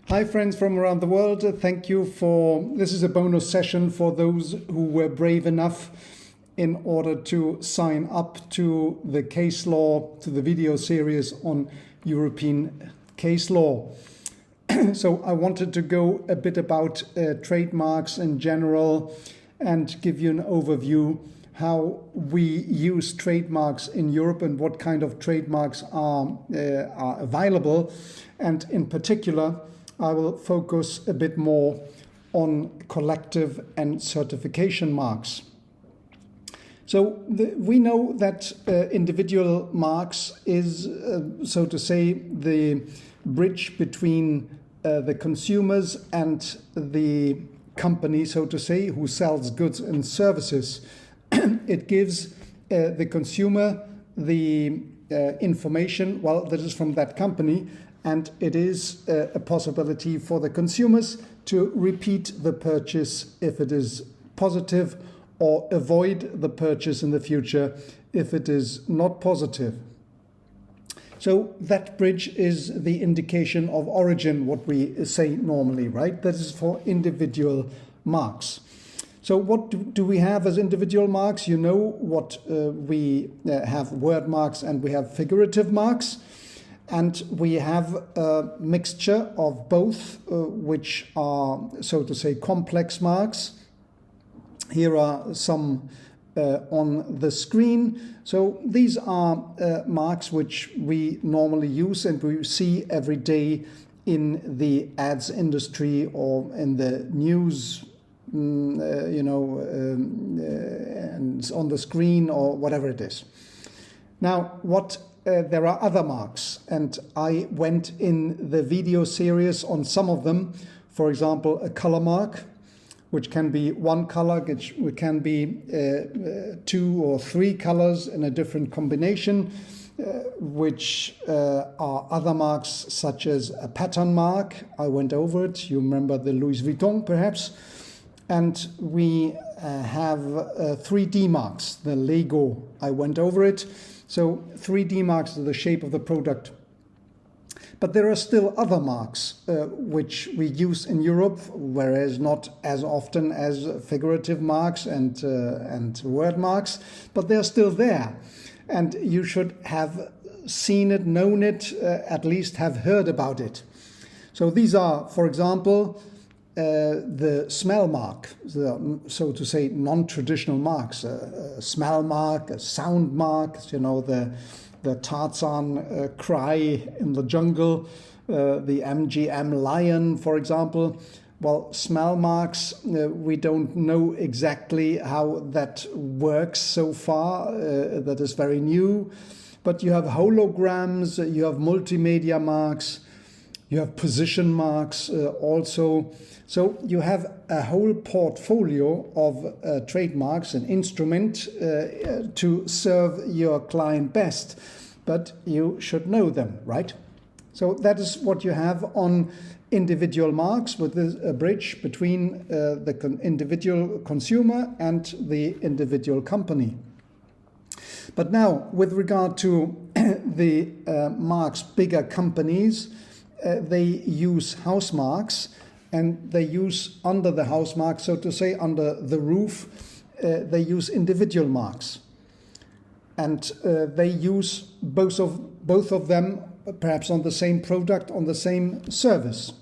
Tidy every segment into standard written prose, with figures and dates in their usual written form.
Hi friends from around the world, thank you this is a bonus session for those who were brave enough in order to sign up to the case law, to the video series on European case law. So I wanted to go a bit about trademarks in general and give you an overview how we use trademarks in Europe and what kind of trademarks are available. And in particular, I will focus a bit more on collective and certification marks. So we know that individual marks is, so to say, the bridge between the consumers and the company, so to say, who sells goods and services. It gives the consumer the information, well, that is from that company, and it is a possibility for the consumers to repeat the purchase if it is positive, or avoid the purchase in the future if it is not positive. So that bridge is the indication of origin, what we say normally, right? That is for individual marks. So what do we have as individual marks? You know what we have: word marks and we have figurative marks. And we have a mixture of both, which are, so to say, complex marks. Here are some on the screen. So these are marks which we normally use and we see every day in the ads industry or in the news, and on the screen or whatever it is. Now, there are other marks, and I went in the video series on some of them. For example, a color mark, which can be one color, which can be 2 or 3 colors in a different combination, which are other marks such as a pattern mark. I went over it. You remember the Louis Vuitton, perhaps. And we have 3D marks, the Lego. I went over it. So 3D marks are the shape of the product. But there are still other marks which we use in Europe, whereas not as often as figurative marks and word marks, but they're still there. And you should have seen it, known it, at least have heard about it. So these are, for example, the smell mark, so to say, non-traditional marks, a smell mark, a sound mark, the Tarzan cry in the jungle, the MGM lion, for example. Well, smell marks, we don't know exactly how that works so far. That is very new. But you have holograms, you have multimedia marks, you have position marks also. So you have a whole portfolio of trademarks, an instrument to serve your client best, but you should know them, right? So that is what you have on individual marks, with a bridge between the individual consumer and the individual company. But now, with regard to the marks, bigger companies, they use house marks, and they use under the house mark, so to say, under the roof, they use individual marks. And they use both of them, perhaps on the same product, on the same service.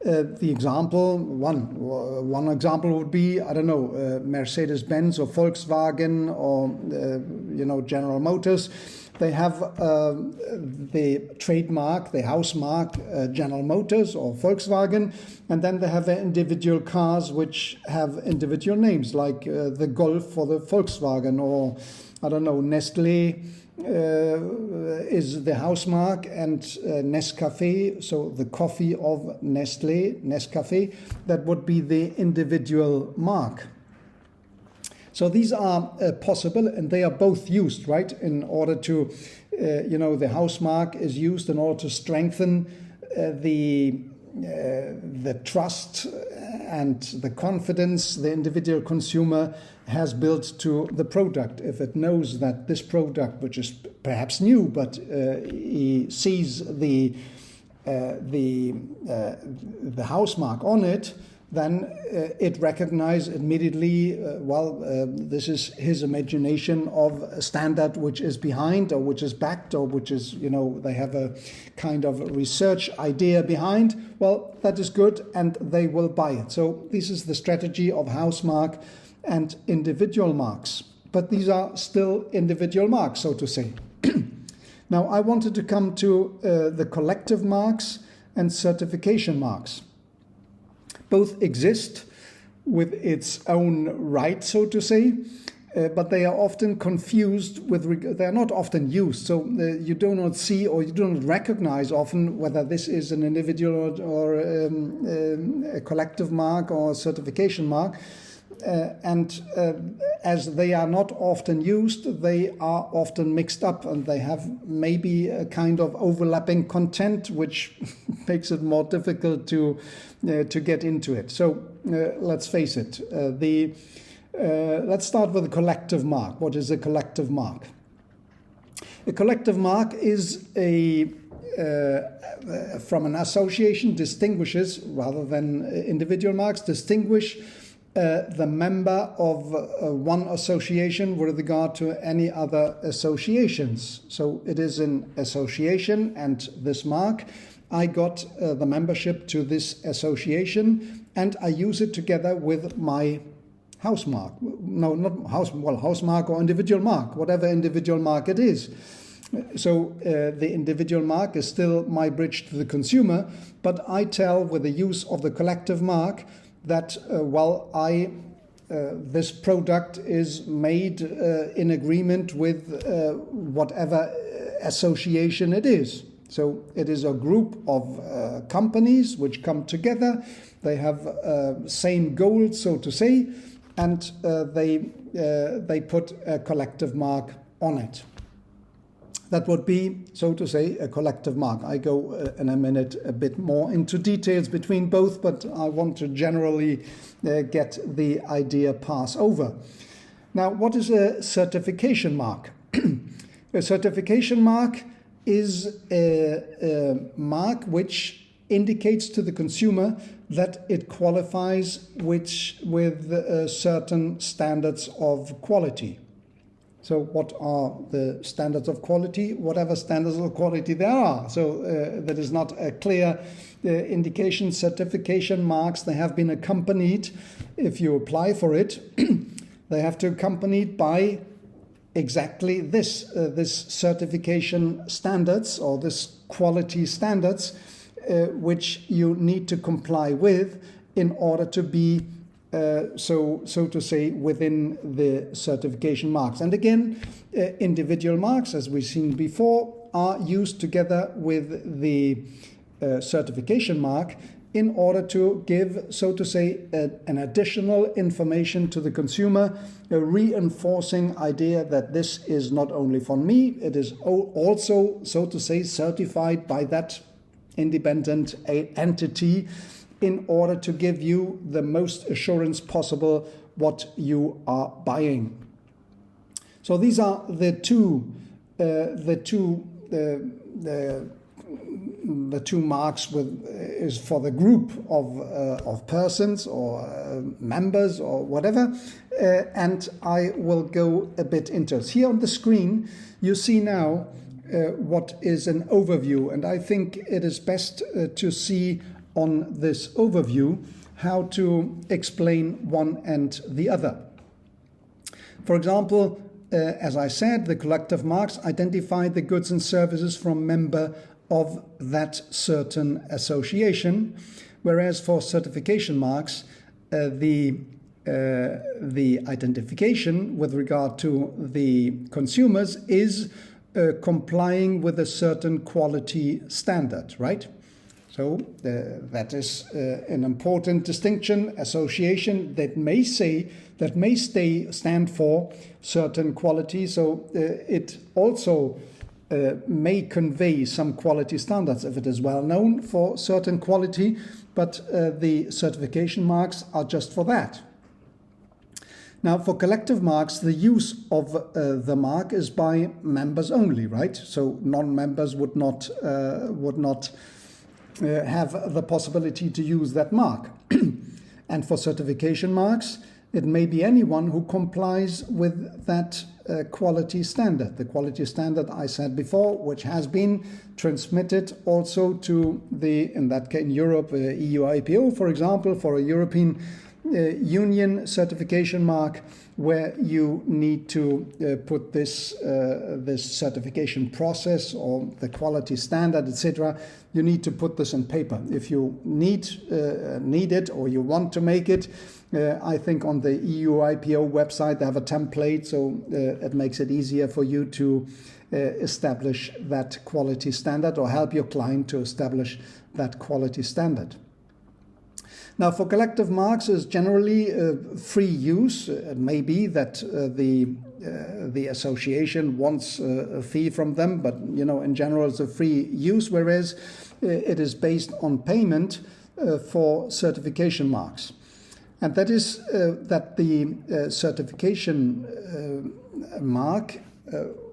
The example, one example would be, I don't know, Mercedes-Benz or Volkswagen or General Motors. They have the trademark, the house mark, General Motors or Volkswagen, and then they have their individual cars which have individual names, like the Golf for the Volkswagen, or I don't know, Nestle is the house mark, and Nescafe, so the coffee of Nestle, Nescafe, that would be the individual mark. So these are possible, and they are both used, right, in order to, the house mark is used in order to strengthen the trust and the confidence the individual consumer has built to the product. If it knows that this product, which is perhaps new, but he sees the the house mark on it, then it recognizes immediately, this is his imagination of a standard which is behind or which is backed or which is, they have a kind of research idea behind. Well, that is good and they will buy it. So this is the strategy of house mark and individual marks. But these are still individual marks, so to say. Now, I wanted to come to the collective marks and certification marks. Both exist with its own right, so to say, but they are often confused they are not often used. So you do not see or you do not recognize often whether this is an individual or a collective mark or a certification mark. As they are not often used, they are often mixed up and they have maybe a kind of overlapping content, which makes it more difficult to get into it. So let's face it. Let's start with a collective mark. What is a collective mark? A collective mark is from an association distinguishes, rather than individual marks, distinguish the member of one association with regard to any other associations. So it is an association, and this mark, I got the membership to this association, and I use it together with my house mark. No, not house, well, house mark or individual mark, whatever individual mark it is. So the individual mark is still my bridge to the consumer, but I tell with the use of the collective mark that, this product is made in agreement with whatever association it is. So it is a group of companies which come together. They have same goals, so to say, and they put a collective mark on it. That would be, so to say, a collective mark. I go in a minute a bit more into details between both, but I want to generally get the idea pass over. Now, what is a certification mark? A certification mark is a mark which indicates to the consumer that it qualifies with certain standards of quality. So what are the standards of quality? Whatever standards of quality there are. So that is not a clear indication. Certification marks, they have been accompanied, if you apply for it, they have to accompanied by exactly this certification standards or this quality standards which you need to comply with in order to be so to say, within the certification marks. And again, individual marks, as we've seen before, are used together with the certification mark in order to give, so to say, an additional information to the consumer, a reinforcing idea that this is not only for me, it is also, so to say, certified by that independent entity, in order to give you the most assurance possible what you are buying. So these are the two marks is for the group of persons or members or whatever, and I will go a bit into it. Here on the screen you see now what is an overview, and I think it is best to see on this overview how to explain one and the other. For example, as I said, the collective marks identify the goods and services from member of that certain association, whereas for certification marks, the identification with regard to the consumers is complying with a certain quality standard, right? So that is an important distinction. Association that may stand for certain quality. So it also may convey some quality standards if it is well known for certain quality, but the certification marks are just for that. Now, for collective marks, the use of the mark is by members only, right? So non-members would not have the possibility to use that mark. And for certification marks, it may be anyone who complies with that quality standard. The quality standard I said before, which has been transmitted also to in that case in Europe, EU IPO, for example, for a European Union certification mark, where you need to put this certification process or the quality standard, etc. You need to put this on paper. If you need it or you want to make it, I think on the EU IPO website they have a template, so it makes it easier for you to establish that quality standard or help your client to establish that quality standard. Now, for collective marks is generally free use. It may be that the association wants a fee from them, but in general it's a free use, whereas it is based on payment for certification marks. And that is that the certification mark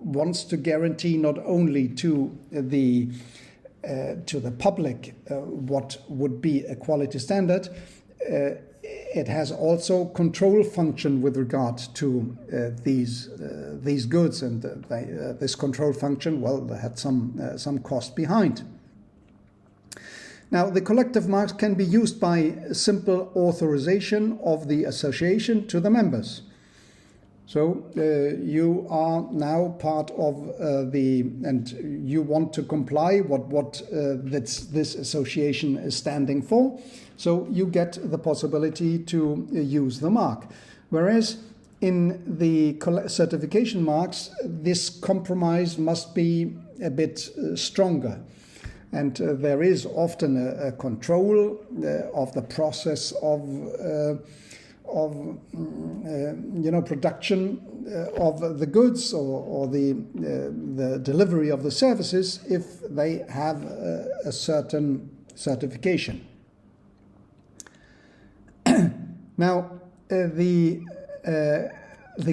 wants to guarantee not only to the public what would be a quality standard, it has also control function with regard to these goods, and this control function, well, they had some cost behind. Now, the collective marks can be used by simple authorization of the association to the members. So you are now part of and you want to comply what this association is standing for. So you get the possibility to use the mark. Whereas in the certification marks, this compromise must be a bit stronger. And there is often a control of the process of production of the goods or the delivery of the services if they have a certain certification. Now, the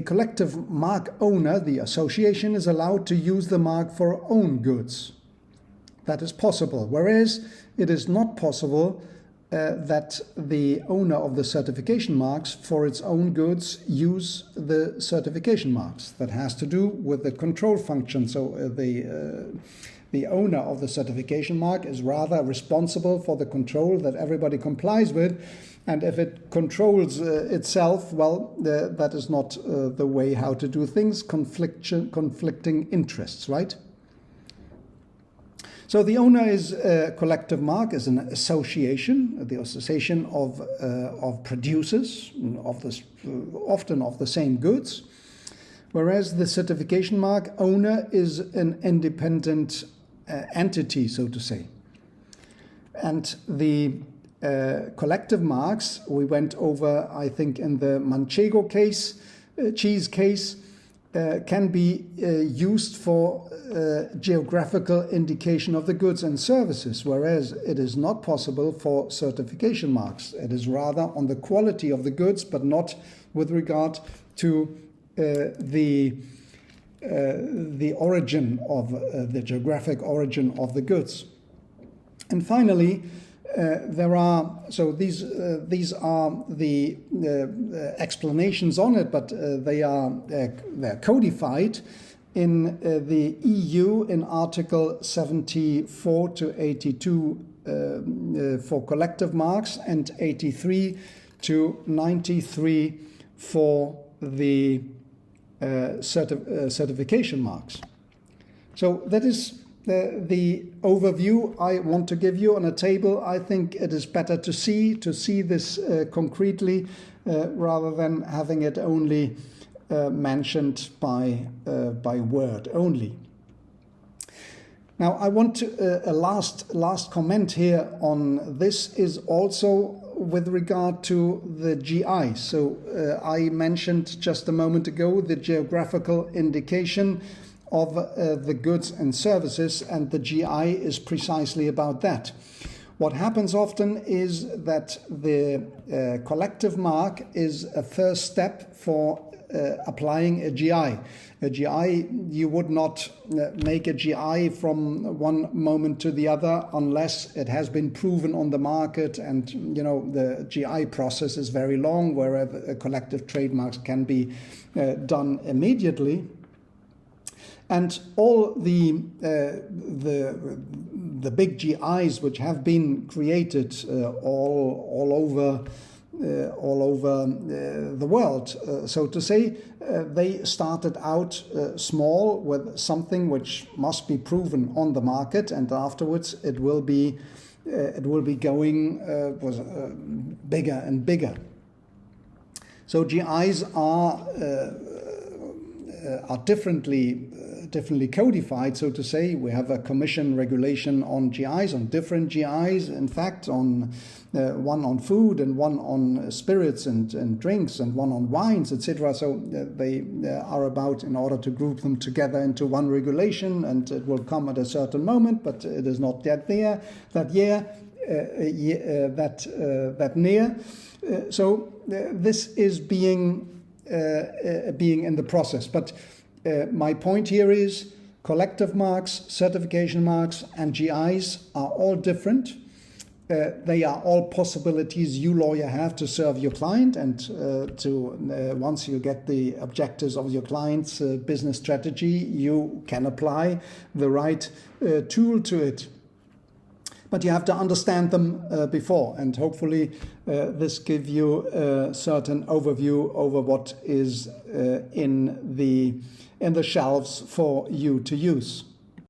collective mark owner, the association, is allowed to use the mark for own goods. That is possible, whereas it is not possible that the owner of the certification marks for its own goods use the certification marks. That has to do with the control function. So the owner of the certification mark is rather responsible for the control that everybody complies with. And if it controls itself, well, that is not the way how to do things. Conflicting interests, right? So the owner is a collective mark, is an association, the association of producers, often of the same goods, whereas the certification mark owner is an independent entity, so to say. And the collective marks we went over, I think, in the Manchego case, cheese case, can be used for geographical indication of the goods and services, whereas it is not possible for certification marks. It is rather on the quality of the goods, but not with regard to the origin of the geographic origin of the goods. And finally, these are the explanations on it, but they're codified in the EU in Article 74 to 82 for collective marks and 83 to 93 for the certification marks. So that is the overview I want to give you on a table. I think it is better to see this concretely rather than having it only mentioned by word only. Now, I want to, a last comment here on this is also with regard to the GI. So I mentioned just a moment ago the geographical indication of the goods and services, and the GI is precisely about that. What happens often is that the collective mark is a first step for applying a GI. A GI, you would not make a GI from one moment to the other unless it has been proven on the market, and the GI process is very long, whereas collective trademarks can be done immediately. And all the big GIs which have been created all over the world, so to say, they started out small with something which must be proven on the market, and afterwards it will be going bigger and bigger. So GIs are differently codified, so to say. We have a commission regulation on GIs, on different GIs, in fact, on one on food and one on spirits and drinks and one on wines, etc. So they are about, in order to group them together into one regulation, and it will come at a certain moment, but it is not yet there that near. So this is being in the process. But my point here is collective marks, certification marks, and GIs are all different. They are all possibilities you, lawyer, have to serve your client, and once you get the objectives of your client's business strategy, you can apply the right tool to it. But you have to understand them before, and hopefully this gives you a certain overview over what is in the shelves for you to use.